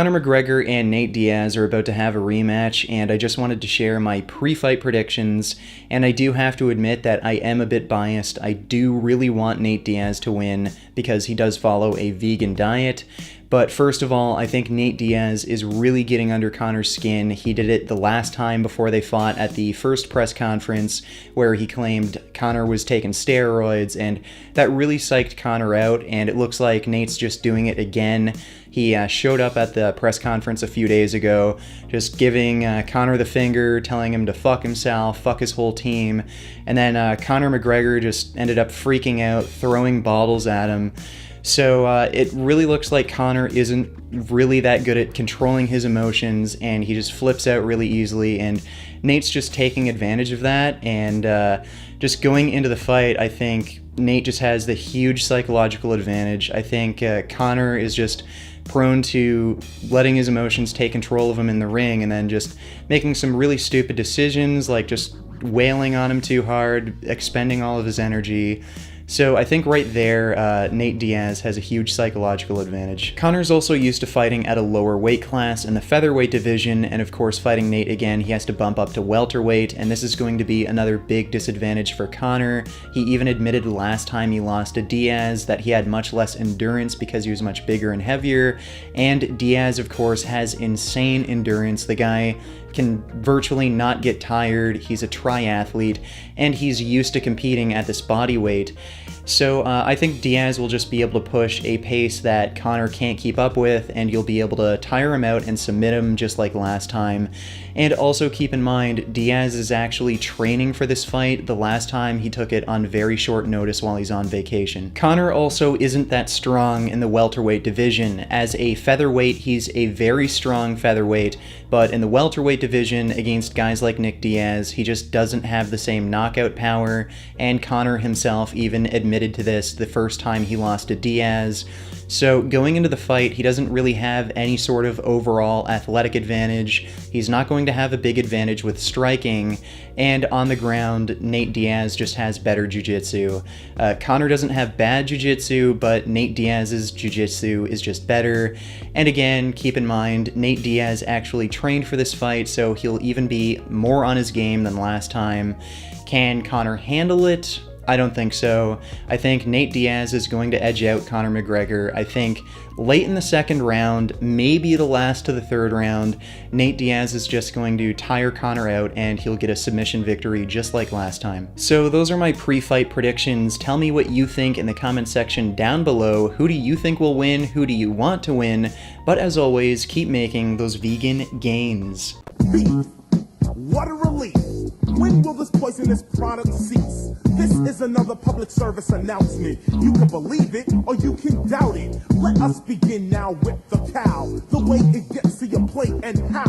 Conor McGregor and Nate Diaz are about to have a rematch, and I just wanted to share my pre-fight predictions, and I do have to admit that I am a bit biased. I do really want Nate Diaz to win because he does follow a vegan diet. But first of all, I think Nate Diaz is really getting under Conor's skin. He did it the last time before they fought at the first press conference where he claimed Conor was taking steroids, and that really psyched Conor out, and it looks like Nate's just doing it again. He showed up at the press conference a few days ago, just giving Conor the finger, telling him to fuck himself, fuck his whole team, and then Conor McGregor just ended up freaking out, throwing bottles at him. So it really looks like Conor isn't really that good at controlling his emotions, and he just flips out really easily, and Nate's just taking advantage of that, and just going into the fight, I think Nate just has the huge psychological advantage. I think Conor is just prone to letting his emotions take control of him in the ring and then just making some really stupid decisions, like just wailing on him too hard, expending all of his energy. So I think right there, Nate Diaz has a huge psychological advantage. Conor's also used to fighting at a lower weight class in the featherweight division, and of course fighting Nate again, he has to bump up to welterweight, and this is going to be another big disadvantage for Conor. He even admitted last time he lost to Diaz that he had much less endurance because he was much bigger and heavier, and Diaz of course has insane endurance. The guy can virtually not get tired, he's a triathlete, and he's used to competing at this body weight. So I think Diaz will just be able to push a pace that Conor can't keep up with, and you'll be able to tire him out and submit him just like last time. And also keep in mind, Diaz is actually training for this fight. The last time he took it on very short notice while he's on vacation. Conor also isn't that strong in the welterweight division. As a featherweight, he's a very strong featherweight, but in the welterweight division against guys like Nick Diaz, he just doesn't have the same knockout power, and Conor himself even admitted to this the first time he lost to Diaz. So going into the fight, he doesn't really have any sort of overall athletic advantage. He's not going to have a big advantage with striking, and on the ground, Nate Diaz just has better jiu-jitsu. Conor doesn't have bad jiu-jitsu, but Nate Diaz's jiu-jitsu is just better. And again, keep in mind, Nate Diaz actually trained for this fight, so he'll even be more on his game than last time. Can Conor handle it? I don't think so. I think Nate Diaz is going to edge out Conor McGregor. I think late in the second round, maybe the last to the third round, Nate Diaz is just going to tire Conor out and he'll get a submission victory just like last time. So those are my pre-fight predictions. Tell me what you think in the comment section down below. Who do you think will win? Who do you want to win? But as always, keep making those vegan gains. What a relief! When will this poisonous product cease? This is another public service announcement. You can believe it or you can doubt it. Let us begin now with the cow. The way it gets to your plate and how.